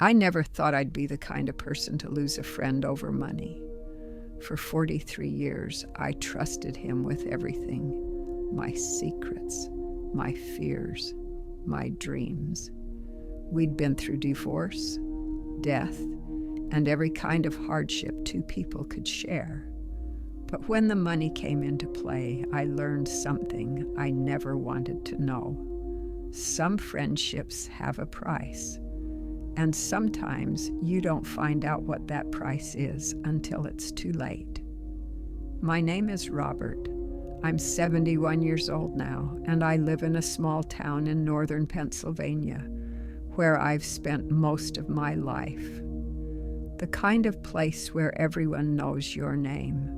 I never thought I'd be the kind of person to lose a friend over money. For 43 years, I trusted him with everything: my secrets, my fears, my dreams. We'd been through divorce, death, and every kind of hardship two people could share. But when the money came into play, I learned something I never wanted to know. Some friendships have a price, and sometimes you don't find out what that price is until it's too late. My name is Robert. I'm 71 years old now, and I live in a small town in northern Pennsylvania, where I've spent most of my life. The kind of place where everyone knows your name,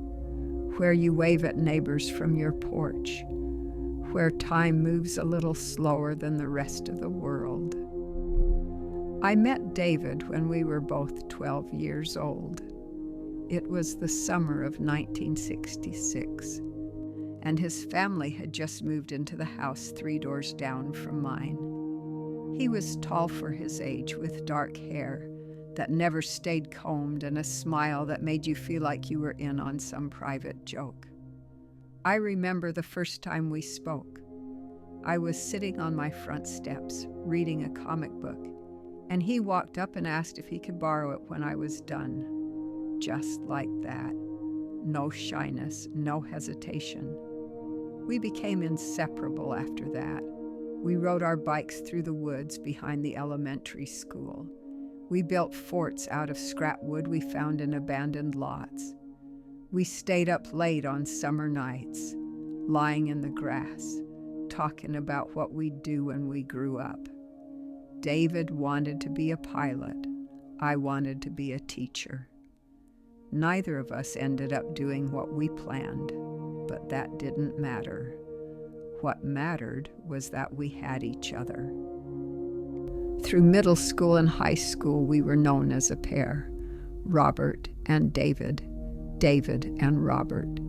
where you wave at neighbors from your porch, where time moves a little slower than the rest of the world. I met David when we were both 12 years old. It was the summer of 1966, and his family had just moved into the house 3 doors down from mine. He was tall for his age, with dark hair that never stayed combed and a smile that made you feel like you were in on some private joke. I remember the first time we spoke. I was sitting on my front steps, reading a comic book, and he walked up and asked if he could borrow it when I was done. Just like that. No shyness, no hesitation. We became inseparable after that. We rode our bikes through the woods behind the elementary school. We built forts out of scrap wood we found in abandoned lots. We stayed up late on summer nights, lying in the grass, talking about what we'd do when we grew up. David wanted to be a pilot. I wanted to be a teacher. Neither of us ended up doing what we planned, but that didn't matter. What mattered was that we had each other. Through middle school and high school, we were known as a pair, Robert and David, David and Robert.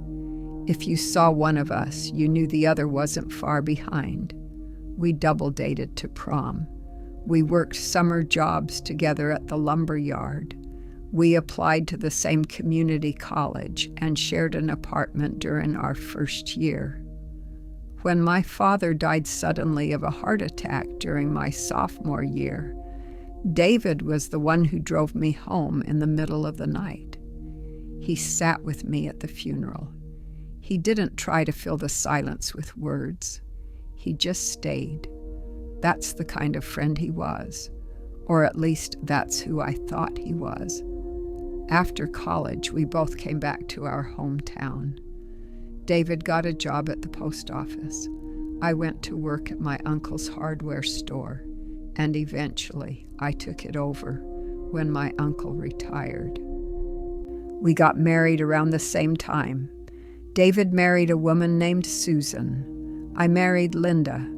If you saw one of us, you knew the other wasn't far behind. We double dated to prom. We worked summer jobs together at the lumber yard. We applied to the same community college and shared an apartment during our first year. When my father died suddenly of a heart attack during my sophomore year, David was the one who drove me home in the middle of the night. He sat with me at the funeral. He didn't try to fill the silence with words. He just stayed. That's the kind of friend he was, or at least that's who I thought he was. After college, we both came back to our hometown. David got a job at the post office. I went to work at my uncle's hardware store, and eventually I took it over when my uncle retired. We got married around the same time. David married a woman named Susan. I married Linda.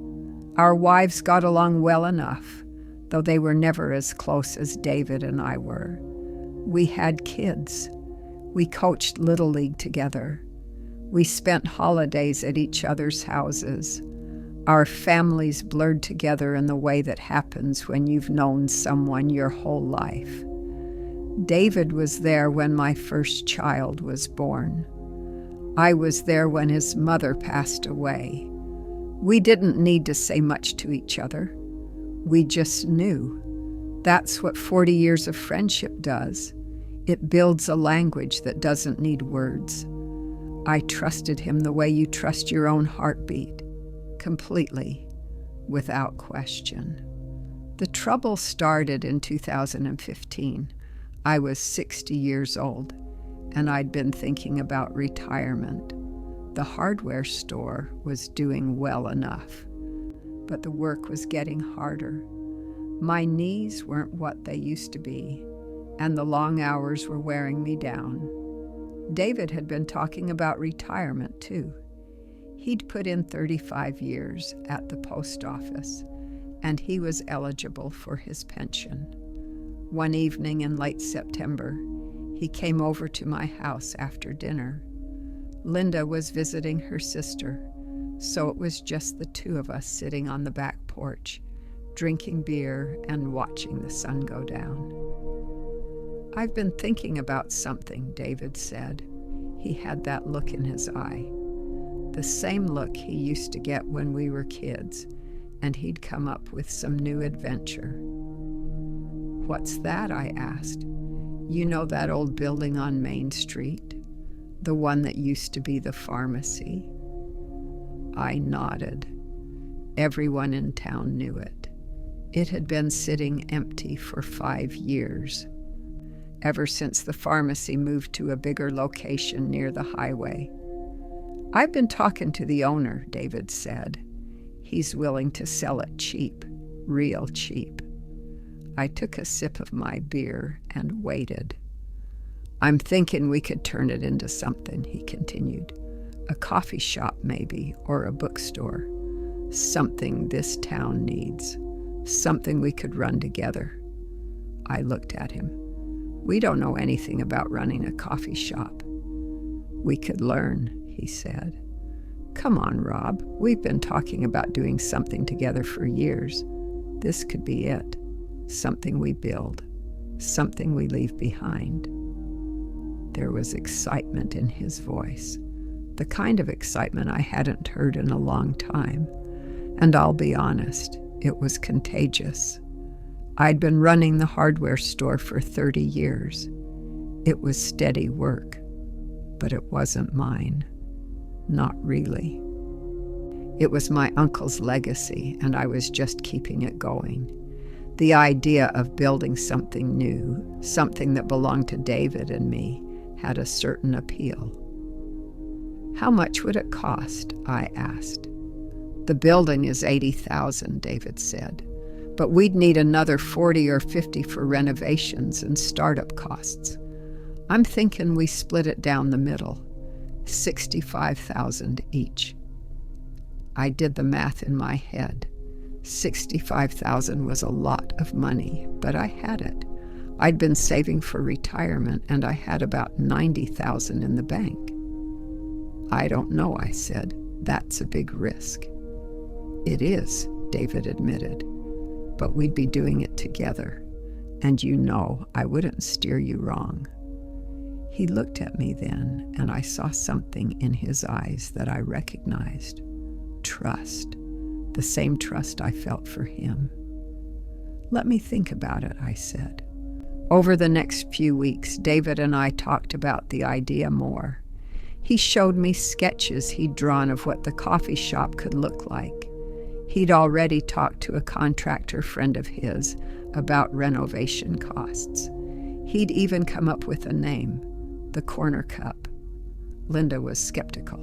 Our wives got along well enough, though they were never as close as David and I were. We had kids. We coached Little League together. We spent holidays at each other's houses. Our families blurred together in the way that happens when you've known someone your whole life. David was there when my first child was born. I was there when his mother passed away. We didn't need to say much to each other. We just knew. That's what 40 years of friendship does. It builds a language that doesn't need words. I trusted him the way you trust your own heartbeat, completely, without question. The trouble started in 2015. I was 60 years old, and I'd been thinking about retirement. The hardware store was doing well enough, but the work was getting harder. My knees weren't what they used to be, and the long hours were wearing me down. David had been talking about retirement, too. He'd put in 35 years at the post office, and he was eligible for his pension. One evening in late September, he came over to my house after dinner. Linda was visiting her sister, so it was just the two of us sitting on the back porch, drinking beer and watching the sun go down. "I've been thinking about something," David said. He had that look in his eye, the same look he used to get when we were kids, and he'd come up with some new adventure. "What's that?" I asked. "You know that old building on Main Street? The one that used to be the pharmacy?" I nodded. Everyone in town knew it. It had been sitting empty for 5 years, ever since the pharmacy moved to a bigger location near the highway. "I've been talking to the owner," David said. "He's willing to sell it cheap, real cheap." I took a sip of my beer and waited. "I'm thinking we could turn it into something," he continued. "A coffee shop maybe, or a bookstore. Something this town needs. Something we could run together." I looked at him. "We don't know anything about running a coffee shop." "We could learn," he said. "Come on, Rob. We've been talking about doing something together for years. This could be it. Something we build. Something we leave behind." There was excitement in his voice, the kind of excitement I hadn't heard in a long time. And I'll be honest, it was contagious. I'd been running the hardware store for 30 years. It was steady work, but it wasn't mine. Not really. It was my uncle's legacy, and I was just keeping it going. The idea of building something new, something that belonged to David and me, had a certain appeal. "How much would it cost?" I asked. "The building is $80,000, David said, but we'd need another 40 or 50 for renovations and startup costs. I'm thinking we split it down the middle, $65,000 each." I did the math in my head. $65,000 was a lot of money, but I had it. I'd been saving for retirement, and I had about $90,000 in the bank. "I don't know," I said. "That's a big risk." "It is," David admitted, "but we'd be doing it together, and you know I wouldn't steer you wrong." He looked at me then, and I saw something in his eyes that I recognized. Trust, the same trust I felt for him. "Let me think about it," I said. Over the next few weeks, David and I talked about the idea more. He showed me sketches he'd drawn of what the coffee shop could look like. He'd already talked to a contractor friend of his about renovation costs. He'd even come up with a name, the Corner Cup. Linda was skeptical.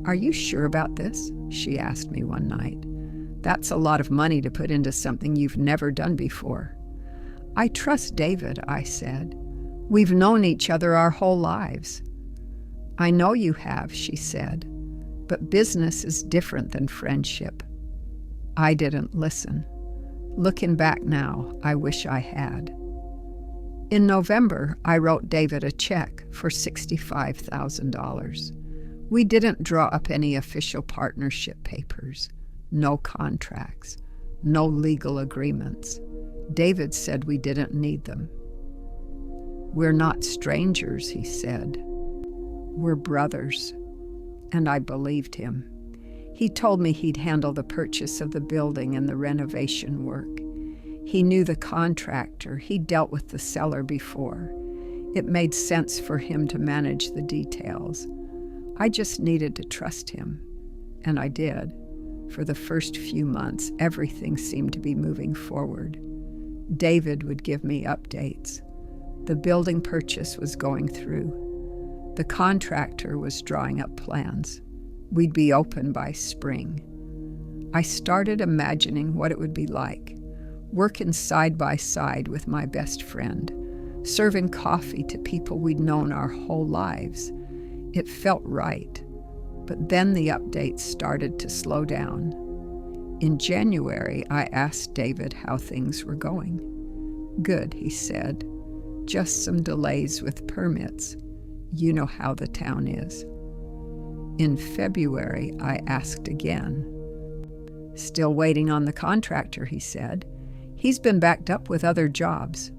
"Are you sure about this?" she asked me one night. "That's a lot of money to put into something you've never done before." "I trust David," I said. "We've known each other our whole lives." "I know you have," she said, "but business is different than friendship." I didn't listen. Looking back now, I wish I had. In November, I wrote David a check for $65,000. We didn't draw up any official partnership papers, no contracts, no legal agreements. David said we didn't need them. "We're not strangers," he said. "We're brothers." And I believed him. He told me he'd handle the purchase of the building and the renovation work. He knew the contractor. He'd dealt with the seller before. It made sense for him to manage the details. I just needed to trust him. And I did. For the first few months, everything seemed to be moving forward. David would give me updates. The building purchase was going through. The contractor was drawing up plans. We'd be open by spring. I started imagining what it would be like, working side by side with my best friend, serving coffee to people we'd known our whole lives. It felt right. But then the updates started to slow down. In January, I asked David how things were going. "Good," he said. "Just some delays with permits. You know how the town is." In February, I asked again. Still waiting on the contractor, he said. He's been backed up with other jobs.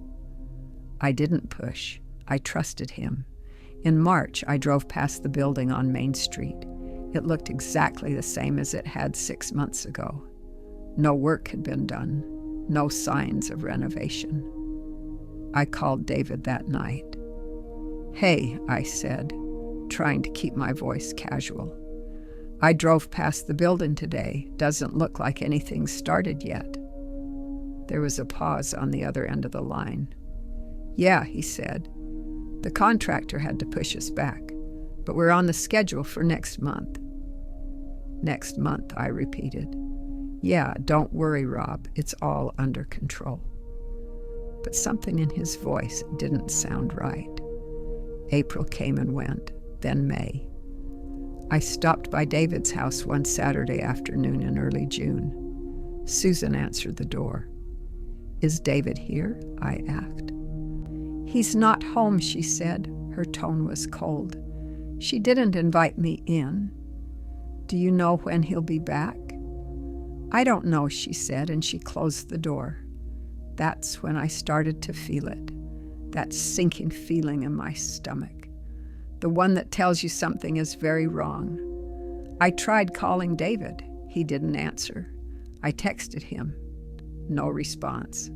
I didn't push. I trusted him. In March, I drove past the building on Main Street. It looked exactly the same as it had 6 months ago. No work had been done. No signs of renovation. I called David that night. "Hey," I said, trying to keep my voice casual. "I drove past the building today. Doesn't look like anything's started yet." There was a pause on the other end of the line. "Yeah," he said. "The contractor had to push us back, but we're on the schedule for next month." "Next month," I repeated. "Yeah, don't worry, Rob. It's all under control." But something in his voice didn't sound right. April came and went, then May. I stopped by David's house one Saturday afternoon in early June. Susan answered the door. "Is David here?" I asked. "He's not home," she said. Her tone was cold. "She didn't invite me in. Do you know when he'll be back?" "I don't know," she said, and she closed the door. That's when I started to feel it, that sinking feeling in my stomach, the one that tells you something is very wrong. I tried calling David. He didn't answer. I texted him. No response.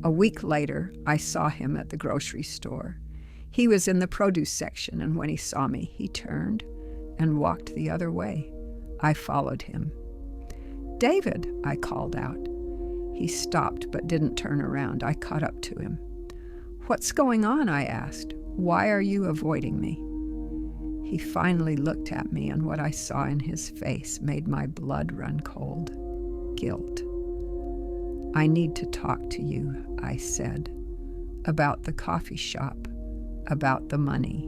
A week later, I saw him at the grocery store. He was in the produce section, and when he saw me, he turned and walked the other way. I followed him. "David," I called out. He stopped but didn't turn around. I caught up to him. "What's going on?" I asked. "Why are you avoiding me?" He finally looked at me, and what I saw in his face made my blood run cold. Guilt. "I need to talk to you," I said. "About the coffee shop. About the money."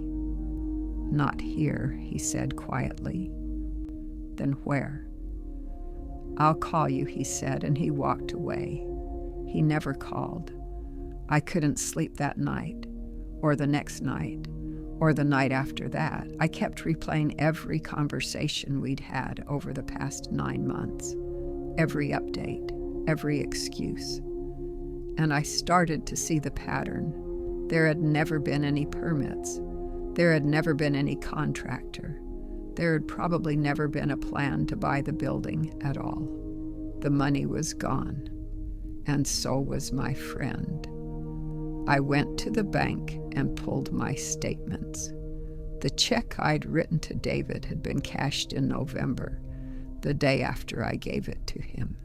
"Not here," he said quietly. "Then where?" "I'll call you," he said, and he walked away. He never called. I couldn't sleep that night, or the next night, or the night after that. I kept replaying every conversation we'd had over the past 9 months, every update, every excuse. And I started to see the pattern. There had never been any permits. There had never been any contractor. There had probably never been a plan to buy the building at all. The money was gone, and so was my friend. I went to the bank and pulled my statements. The check I'd written to David had been cashed in November, the day after I gave it to him.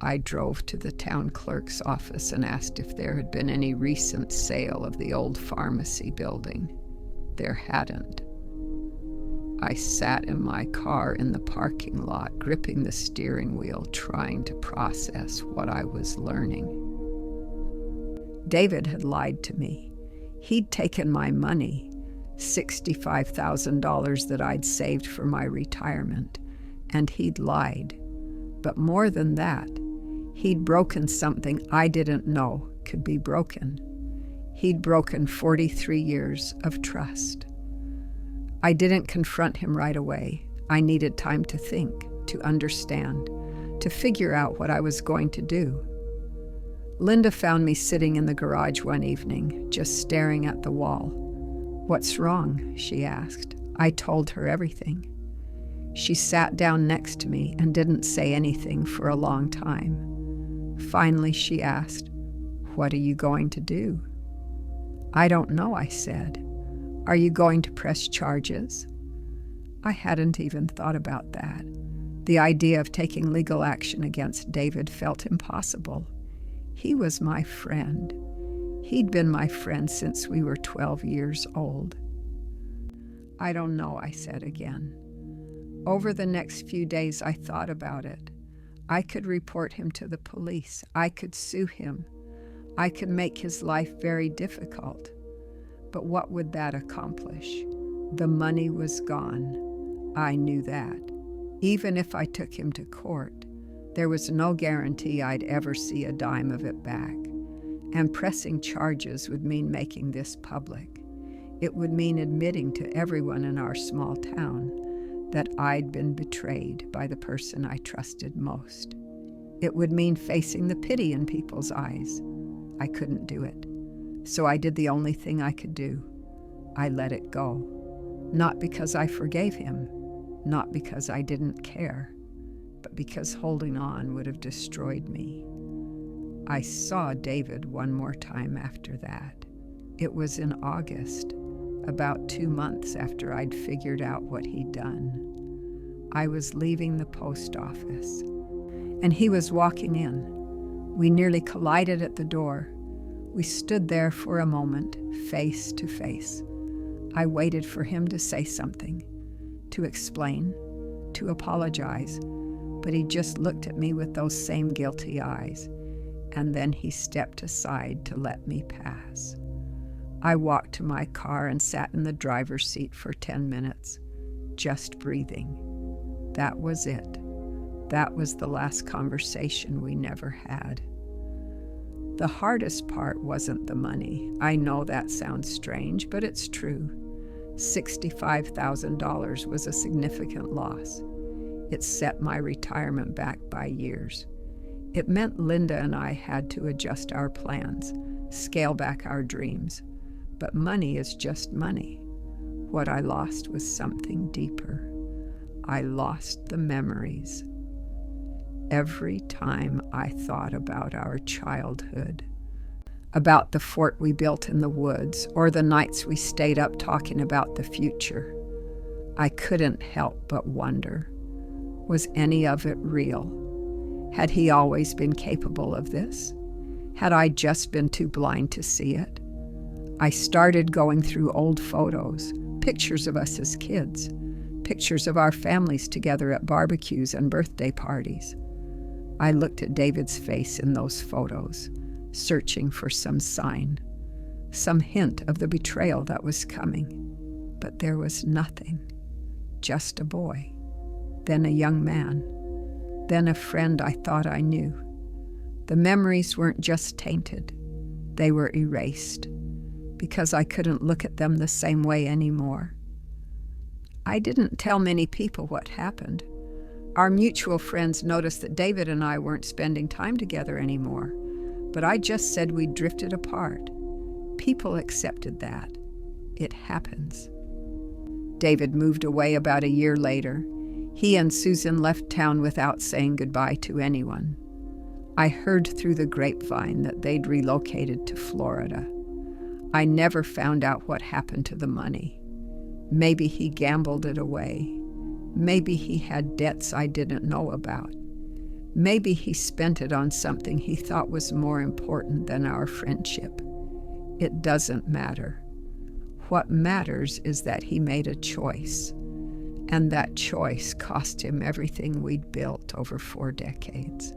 I drove to the town clerk's office and asked if there had been any recent sale of the old pharmacy building. There hadn't. I sat in my car in the parking lot, gripping the steering wheel, trying to process what I was learning. David had lied to me. He'd taken my money, $65,000 that I'd saved for my retirement, and he'd lied. But more than that, he'd broken something I didn't know could be broken. He'd broken 43 years of trust. I didn't confront him right away. I needed time to think, to understand, to figure out what I was going to do. Linda found me sitting in the garage one evening, just staring at the wall. "What's wrong?" she asked. I told her everything. She sat down next to me and didn't say anything for a long time. Finally, she asked, "What are you going to do?" "I don't know," I said. "Are you going to press charges?" I hadn't even thought about that. The idea of taking legal action against David felt impossible. He was my friend. He'd been my friend since we were 12 years old. "I don't know," I said again. Over the next few days, I thought about it. I could report him to the police. I could sue him. I could make his life very difficult. But what would that accomplish? The money was gone. I knew that. Even if I took him to court, there was no guarantee I'd ever see a dime of it back. And pressing charges would mean making this public. It would mean admitting to everyone in our small town that I'd been betrayed by the person I trusted most. It would mean facing the pity in people's eyes. I couldn't do it. So I did the only thing I could do. I let it go. Not because I forgave him, not because I didn't care, but because holding on would have destroyed me. I saw David one more time after that. It was in August, about 2 months after I'd figured out what he'd done. I was leaving the post office, and he was walking in. We nearly collided at the door. We stood there for a moment, face to face. I waited for him to say something, to explain, to apologize, but he just looked at me with those same guilty eyes, and then he stepped aside to let me pass. I walked to my car and sat in the driver's seat for 10 minutes, just breathing. That was it. That was the last conversation we never had. The hardest part wasn't the money. I know that sounds strange, but it's true. $65,000 was a significant loss. It set my retirement back by years. It meant Linda and I had to adjust our plans, scale back our dreams. But money is just money. What I lost was something deeper. I lost the memories. Every time I thought about our childhood, about the fort we built in the woods, or the nights we stayed up talking about the future, I couldn't help but wonder, was any of it real? Had he always been capable of this? Had I just been too blind to see it? I started going through old photos, pictures of us as kids, pictures of our families together at barbecues and birthday parties. I looked at David's face in those photos, searching for some sign, some hint of the betrayal that was coming. But there was nothing. Just a boy, then a young man, then a friend I thought I knew. The memories weren't just tainted, they were erased, because I couldn't look at them the same way anymore. I didn't tell many people what happened. Our mutual friends noticed that David and I weren't spending time together anymore, but I just said we'd drifted apart. People accepted that. It happens. David moved away about a year later. He and Susan left town without saying goodbye to anyone. I heard through the grapevine that they'd relocated to Florida. I never found out what happened to the money. Maybe he gambled it away. Maybe he had debts I didn't know about. Maybe he spent it on something he thought was more important than our friendship. It doesn't matter. What matters is that he made a choice, and that choice cost him everything we'd built over 4 decades.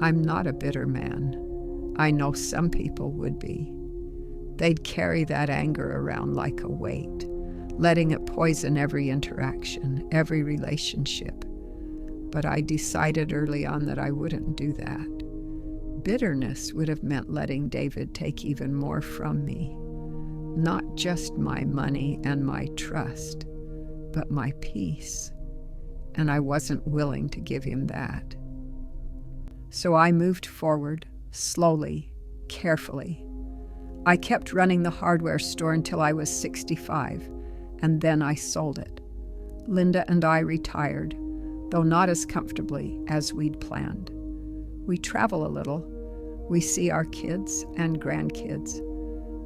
I'm not a bitter man. I know some people would be. They'd carry that anger around like a weight, letting it poison every interaction, every relationship. But I decided early on that I wouldn't do that. Bitterness would have meant letting David take even more from me. Not just my money and my trust, but my peace. And I wasn't willing to give him that. So I moved forward, slowly, carefully. I kept running the hardware store until I was 65, and then I sold it. Linda and I retired, though not as comfortably as we'd planned. We travel a little. We see our kids and grandkids.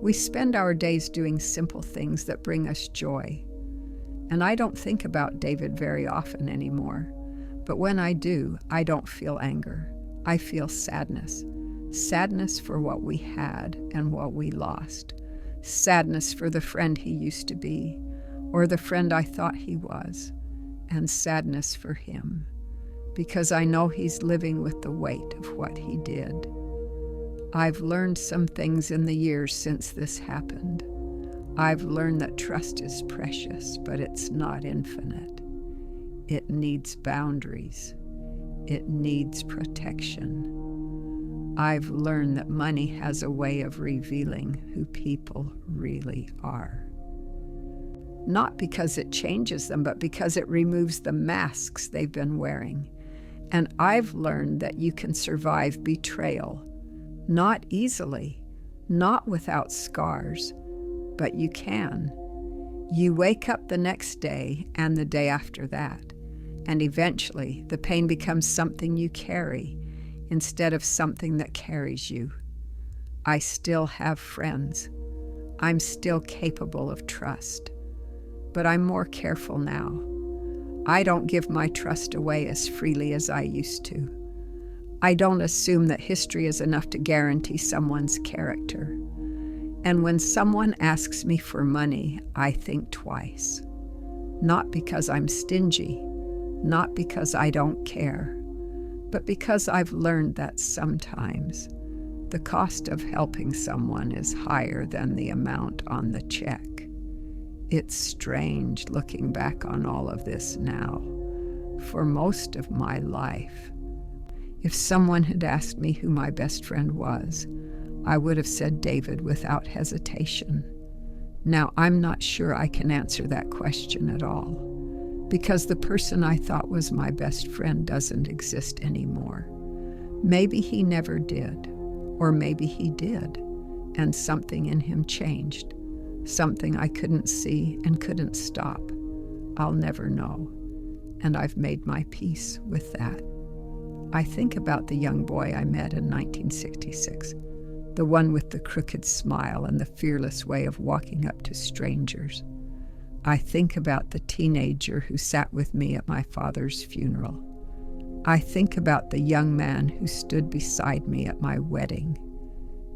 We spend our days doing simple things that bring us joy. And I don't think about David very often anymore, but when I do, I don't feel anger. I feel sadness. Sadness for what we had and what we lost. Sadness for the friend he used to be, or the friend I thought he was. And sadness for him, because I know he's living with the weight of what he did. I've learned some things in the years since this happened. I've learned that trust is precious, but it's not infinite. It needs boundaries. It needs protection. I've learned that money has a way of revealing who people really are. not because it changes them, but because it removes the masks they've been wearing. And I've learned that you can survive betrayal, not easily, not without scars, but you can. You wake up the next day and the day after that, and eventually the pain becomes something you carry instead of something that carries you. I still have friends. I'm still capable of trust, but I'm more careful now. I don't give my trust away as freely as I used to. I don't assume that history is enough to guarantee someone's character. And when someone asks me for money, I think twice. Not because I'm stingy, not because I don't care, but because I've learned that sometimes the cost of helping someone is higher than the amount on the check. It's strange looking back on all of this now. For most of my life, if someone had asked me who my best friend was, I would have said David without hesitation. Now, I'm not sure I can answer that question at all, because the person I thought was my best friend doesn't exist anymore. Maybe he never did, or maybe he did, and something in him changed, something I couldn't see and couldn't stop. I'll never know, and I've made my peace with that. I think about the young boy I met in 1966, the one with the crooked smile and the fearless way of walking up to strangers. I think about the teenager who sat with me at my father's funeral. I think about the young man who stood beside me at my wedding,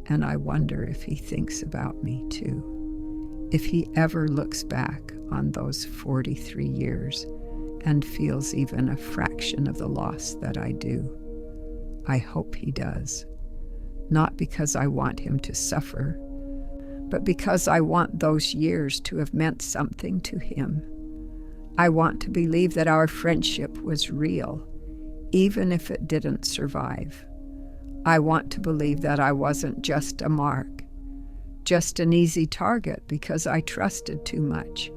and I wonder if he thinks about me too. If he ever looks back on those 43 years and feels even a fraction of the loss that I do. I hope he does. Not because I want him to suffer, but because I want those years to have meant something to him. I want to believe that our friendship was real, even if it didn't survive. I want to believe that I wasn't just a mark, just an easy target because I trusted too much.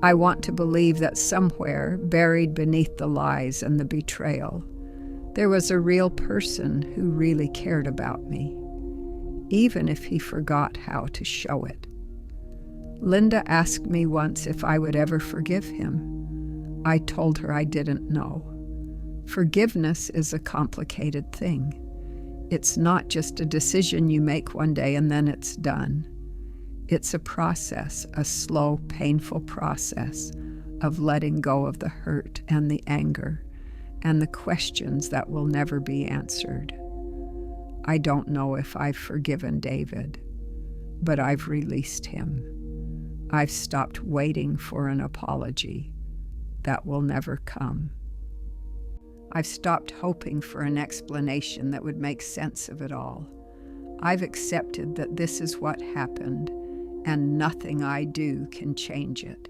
I want to believe that somewhere, buried beneath the lies and the betrayal, there was a real person who really cared about me, even if he forgot how to show it. Linda asked me once if I would ever forgive him. I told her I didn't know. Forgiveness is a complicated thing. It's not just a decision you make one day and then it's done. It's a process, a slow, painful process of letting go of the hurt and the anger and the questions that will never be answered. I don't know if I've forgiven David, but I've released him. I've stopped waiting for an apology that will never come. I've stopped hoping for an explanation that would make sense of it all. I've accepted that this is what happened, and nothing I do can change it.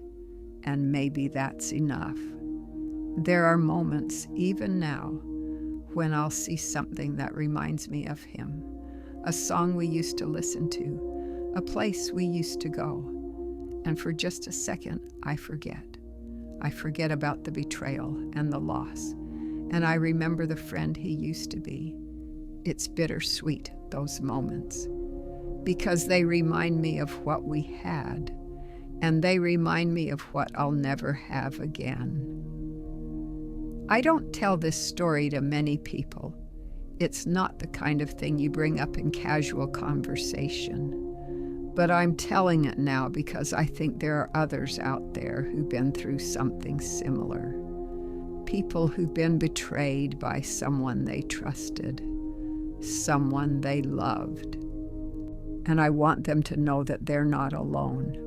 And maybe that's enough. There are moments, even now, when I'll see something that reminds me of him, a song we used to listen to, a place we used to go, and for just a second, I forget. I forget about the betrayal and the loss, and I remember the friend he used to be. It's bittersweet, those moments, because they remind me of what we had, and they remind me of what I'll never have again. I don't tell this story to many people. It's not the kind of thing you bring up in casual conversation. But I'm telling it now because I think there are others out there who've been through something similar. People who've been betrayed by someone they trusted, someone they loved. And I want them to know that they're not alone.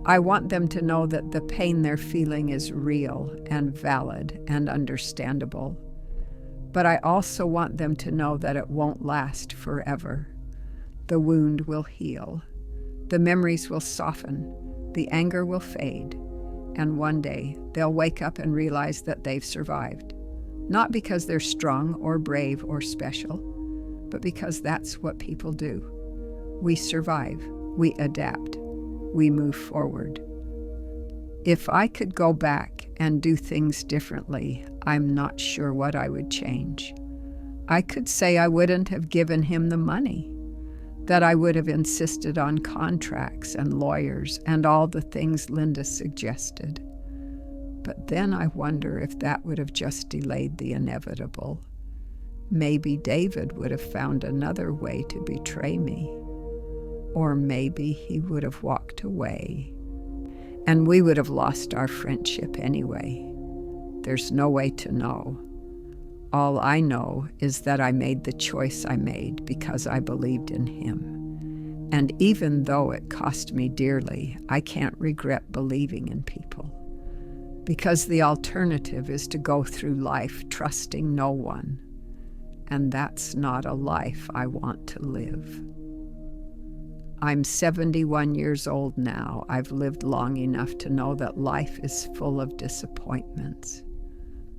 I want them to know that the pain they're feeling is real and valid and understandable. But I also want them to know that it won't last forever. The wound will heal. The memories will soften. The anger will fade. And one day they'll wake up and realize that they've survived. Not because they're strong or brave or special, but because that's what people do. We survive. We adapt. We move forward. If I could go back and do things differently, I'm not sure what I would change. I could say I wouldn't have given him the money, that I would have insisted on contracts and lawyers and all the things Linda suggested. But then I wonder if that would have just delayed the inevitable. Maybe David would have found another way to betray me. Or maybe he would have walked away, and we would have lost our friendship anyway. There's no way to know. All I know is that I made the choice I made because I believed in him. And even though it cost me dearly, I can't regret believing in people. Because the alternative is to go through life trusting no one. And that's not a life I want to live. I'm 71 years old now. I've lived long enough to know that life is full of disappointments,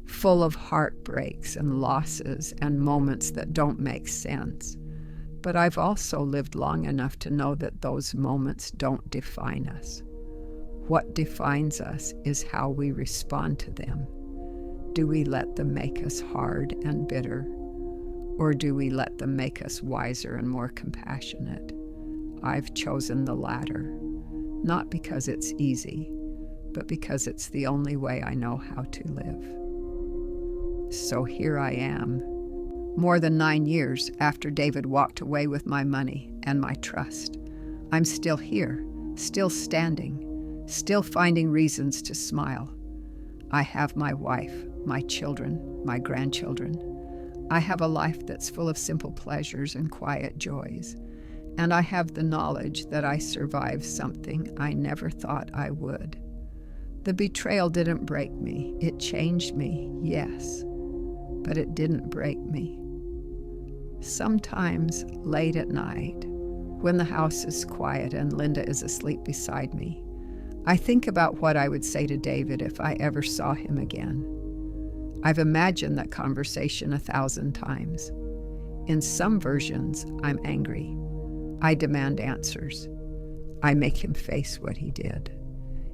full of heartbreaks and losses and moments that don't make sense. But I've also lived long enough to know that those moments don't define us. What defines us is how we respond to them. Do we let them make us hard and bitter? Or do we let them make us wiser and more compassionate? I've chosen the latter, not because it's easy, but because it's the only way I know how to live. So here I am, more than 9 years after David walked away with my money and my trust. I'm still here, still standing, still finding reasons to smile. I have my wife, my children, my grandchildren. I have a life that's full of simple pleasures and quiet joys. And I have the knowledge that I survived something I never thought I would. The betrayal didn't break me. It changed me, yes, but it didn't break me. Sometimes late at night, when the house is quiet and Linda is asleep beside me, I think about what I would say to David if I ever saw him again. I've imagined that conversation 1,000 times. In some versions, I'm angry. I demand answers. I make him face what he did.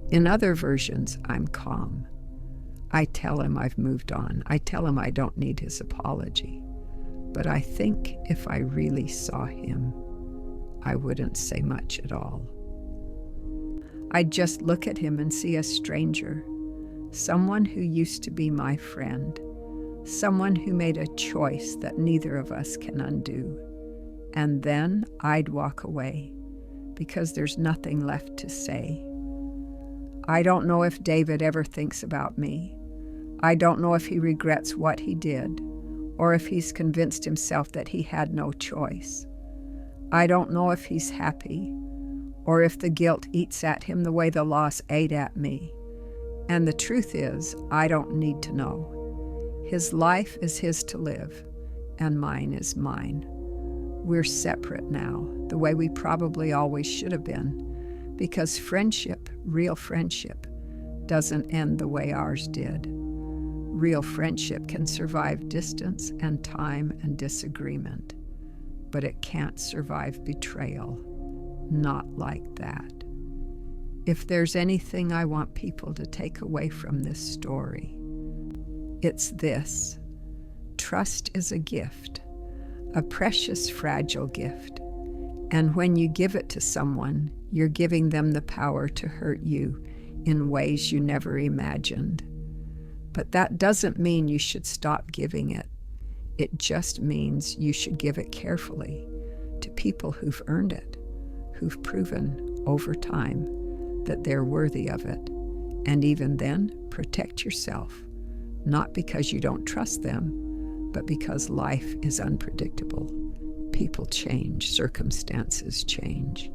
In other versions, I'm calm. I tell him I've moved on. I tell him I don't need his apology. But I think if I really saw him, I wouldn't say much at all. I'd just look at him and see a stranger, someone who used to be my friend, someone who made a choice that neither of us can undo. And then I'd walk away, because there's nothing left to say. I don't know if David ever thinks about me. I don't know if he regrets what he did, or if he's convinced himself that he had no choice. I don't know if he's happy, or if the guilt eats at him the way the loss ate at me. And the truth is, I don't need to know. His life is his to live, and mine is mine. We're separate now, the way we probably always should have been, because friendship, real friendship, doesn't end the way ours did. Real friendship can survive distance and time and disagreement, but it can't survive betrayal. Not like that. If there's anything I want people to take away from this story, it's this: trust is a gift, a precious, fragile gift. And when you give it to someone, you're giving them the power to hurt you in ways you never imagined. But that doesn't mean you should stop giving it. It just means you should give it carefully to people who've earned it, who've proven over time that they're worthy of it. And even then, protect yourself, not because you don't trust them, but because life is unpredictable. People change, circumstances change,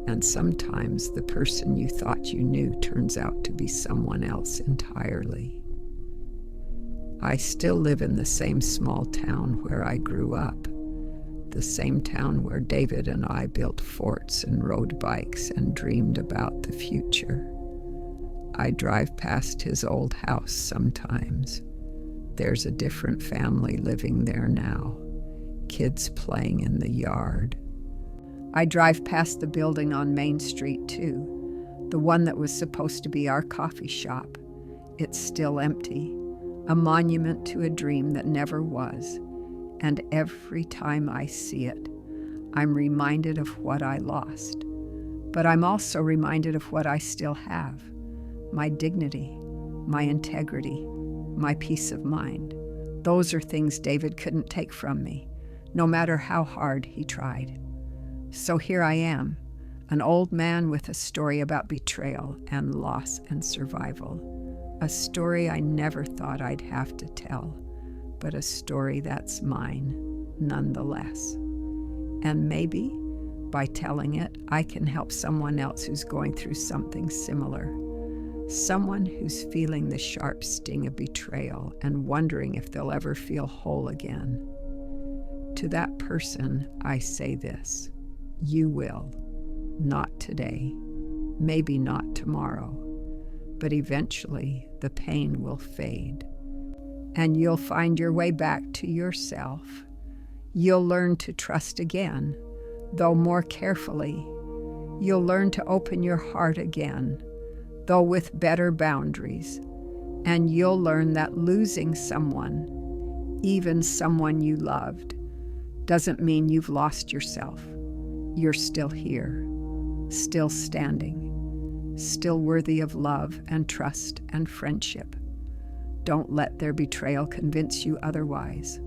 and sometimes the person you thought you knew turns out to be someone else entirely. I still live in the same small town where I grew up, the same town where David and I built forts and rode bikes and dreamed about the future. I drive past his old house sometimes. There's a different family living there now, kids playing in the yard. I drive past the building on Main Street too, the one that was supposed to be our coffee shop. It's still empty, a monument to a dream that never was. And every time I see it, I'm reminded of what I lost. But I'm also reminded of what I still have: my dignity, my integrity, my peace of mind. Those are things David couldn't take from me, no matter how hard he tried. So here I am, an old man with a story about betrayal and loss and survival. A story I never thought I'd have to tell, but a story that's mine nonetheless. And maybe by telling it, I can help someone else who's going through something similar. Someone who's feeling the sharp sting of betrayal and wondering if they'll ever feel whole again. To that person, I say this: you will. Not today, maybe not tomorrow, but eventually the pain will fade, and you'll find your way back to yourself. You'll learn to trust again, though more carefully. You'll learn to open your heart again, though with better boundaries, and you'll learn that losing someone, even someone you loved, doesn't mean you've lost yourself. You're still here, still standing, still worthy of love and trust and friendship. Don't let their betrayal convince you otherwise.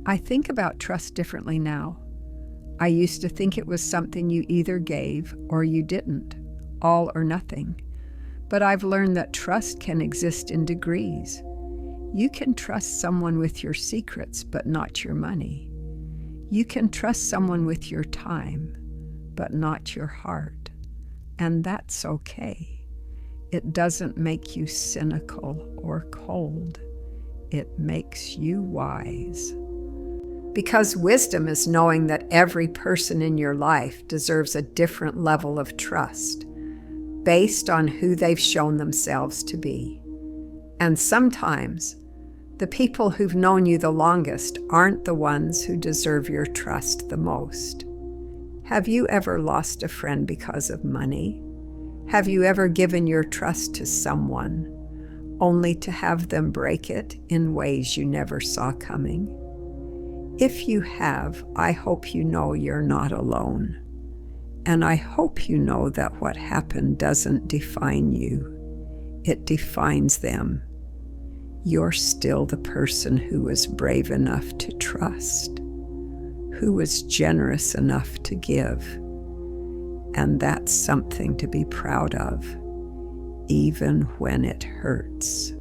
I think about trust differently now. I used to think it was something you either gave or you didn't, all or nothing. But I've learned that trust can exist in degrees. You can trust someone with your secrets, but not your money. You can trust someone with your time, but not your heart. And that's okay. It doesn't make you cynical or cold. It makes you wise. Because wisdom is knowing that every person in your life deserves a different level of trust, based on who they've shown themselves to be. And sometimes, the people who've known you the longest aren't the ones who deserve your trust the most. Have you ever lost a friend because of money? Have you ever given your trust to someone, only to have them break it in ways you never saw coming? If you have, I hope you know you're not alone. And I hope you know that what happened doesn't define you. It defines them. You're still the person who was brave enough to trust, who was generous enough to give. And that's something to be proud of, even when it hurts.